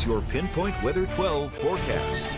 is your Pinpoint Weather 12 forecast.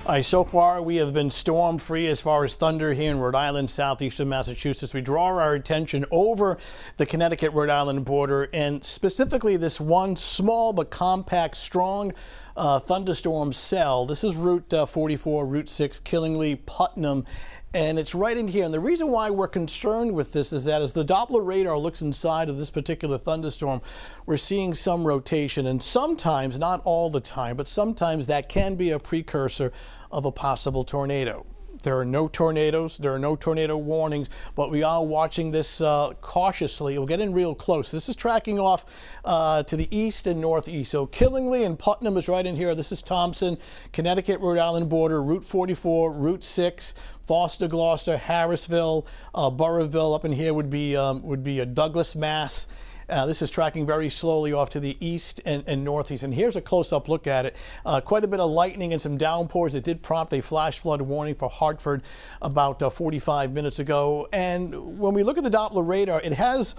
All right, so far we have been storm-free as far as thunder here in Rhode Island, southeastern Massachusetts. We draw our attention over the Connecticut-Rhode Island border, and specifically this one small but compact, strong thunderstorm cell. This is Route 44, Route 6, Killingly, Putnam, and it's right in here. And the reason why we're concerned with this is that as the Doppler radar looks inside of this particular thunderstorm, we're seeing some rotation, and sometimes, not all the time, but sometimes that can be a precursor of a possible tornado. There are no tornadoes, there are no tornado warnings, but we are watching this cautiously. We'll get in real close. This is tracking off to the east and northeast. So Killingly and Putnam is right in here. This is Thompson, Connecticut, Rhode Island border, Route 44, Route 6, Foster, Gloucester, Harrisville, Burrillville. Up in here would be a Douglas, Mass. This is tracking very slowly off to the east and northeast. And here's a close-up look at it. Quite a bit of lightning and some downpours. It did prompt a flash flood warning for Hartford about 45 minutes ago. And when we look at the Doppler radar, it has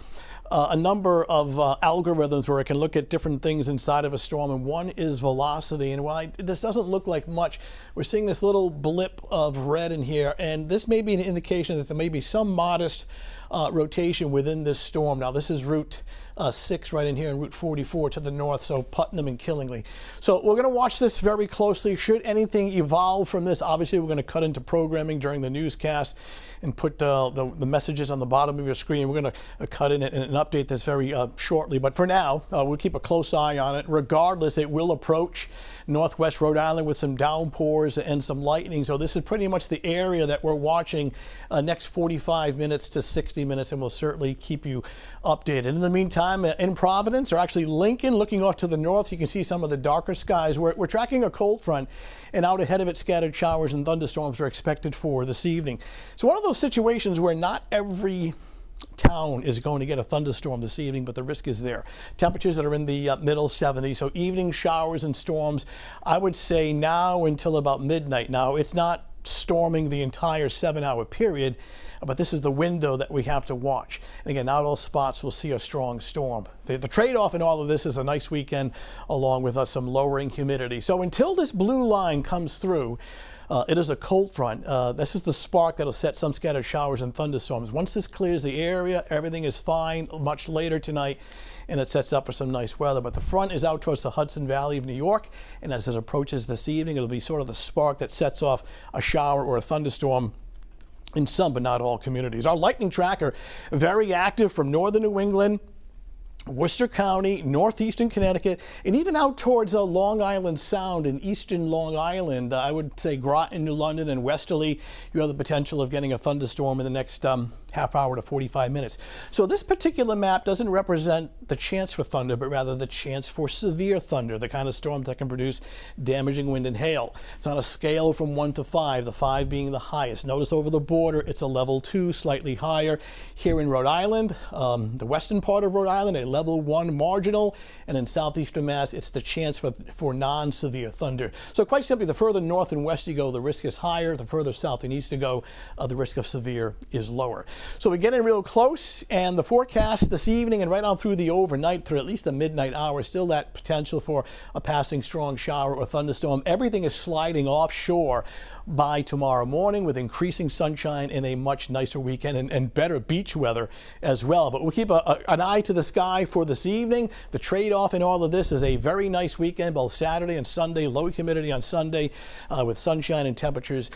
a number of algorithms where it can look at different things inside of a storm, and one is velocity. And while this doesn't look like much, we're seeing this little blip of red in here, and this may be an indication that there may be some modest rotation within this storm. Now this is Route 6 right in here and Route 44 to the north, so Putnam and Killingly. So we're going to watch this very closely. Should anything evolve from this, obviously we're going to cut into programming during the newscast and put the messages on the bottom of your screen. We're going to cut in and update this very shortly. But for now, we'll keep a close eye on it. Regardless, it will approach northwest Rhode Island with some downpours and some lightning. So this is pretty much the area that we're watching next 45 minutes to 60 minutes, and we'll certainly keep you updated. In the meantime, in Providence, or actually Lincoln, looking off to the north, you can see some of the darker skies. We're tracking a cold front, and out ahead of it, scattered showers and thunderstorms are expected for this evening. So one of those situations where not every town is going to get a thunderstorm this evening, but the risk is there. Temperatures that are in the middle 70s, so evening showers and storms, I would say now until about midnight. Now, it's not storming the entire 7-hour period, but this is the window that we have to watch. And again, not all spots will see a strong storm. The trade-off in all of this is a nice weekend along with some lowering humidity. So until this blue line comes through, it is a cold front. This is the spark that will set some scattered showers and thunderstorms. Once this clears the area, everything is fine much later tonight, and it sets up for some nice weather. But the front is out towards the Hudson Valley of New York, and as it approaches this evening, it'll be sort of the spark that sets off a shower or a thunderstorm in some but not all communities. Our lightning tracker, very active from northern New England, Worcester County, northeastern Connecticut, and even out towards Long Island Sound and eastern Long Island. I would say Groton, New London, and Westerly, you have the potential of getting a thunderstorm in the next half hour to 45 minutes. So this particular map doesn't represent the chance for thunder, but rather the chance for severe thunder, the kind of storms that can produce damaging wind and hail. It's on a scale from 1 to 5, the 5 being the highest. Notice over the border, it's a level 2, slightly higher. Here in Rhode Island, the western part of Rhode Island, a level 1 marginal, and in southeastern Mass, it's the chance for non-severe thunder. So quite simply, the further north and west you go, the risk is higher. The further south and east you go, the risk of severe is lower. So we get in real close, and the forecast this evening and right on through the overnight through at least the midnight hour, still that potential for a passing strong shower or thunderstorm. Everything is sliding offshore by tomorrow morning with increasing sunshine and a much nicer weekend and better beach weather as well. But we'll keep an eye to the sky for this evening. The trade-off in all of this is a very nice weekend, both Saturday and Sunday, low humidity on Sunday with sunshine and temperatures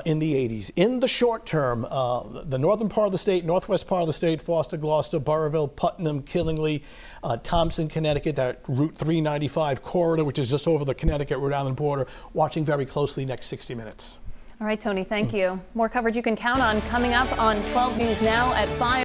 in the 80s. In the short term, the northern part of the state, northwest part of the state, Foster, Gloucester, Burrillville, Putnam, Killingly, Thompson, Connecticut, that Route 395 corridor, which is just over the Connecticut-Rhode Island border, watching very closely next 60 minutes. All right, Tony, thank you. More coverage you can count on coming up on 12 News Now at 5.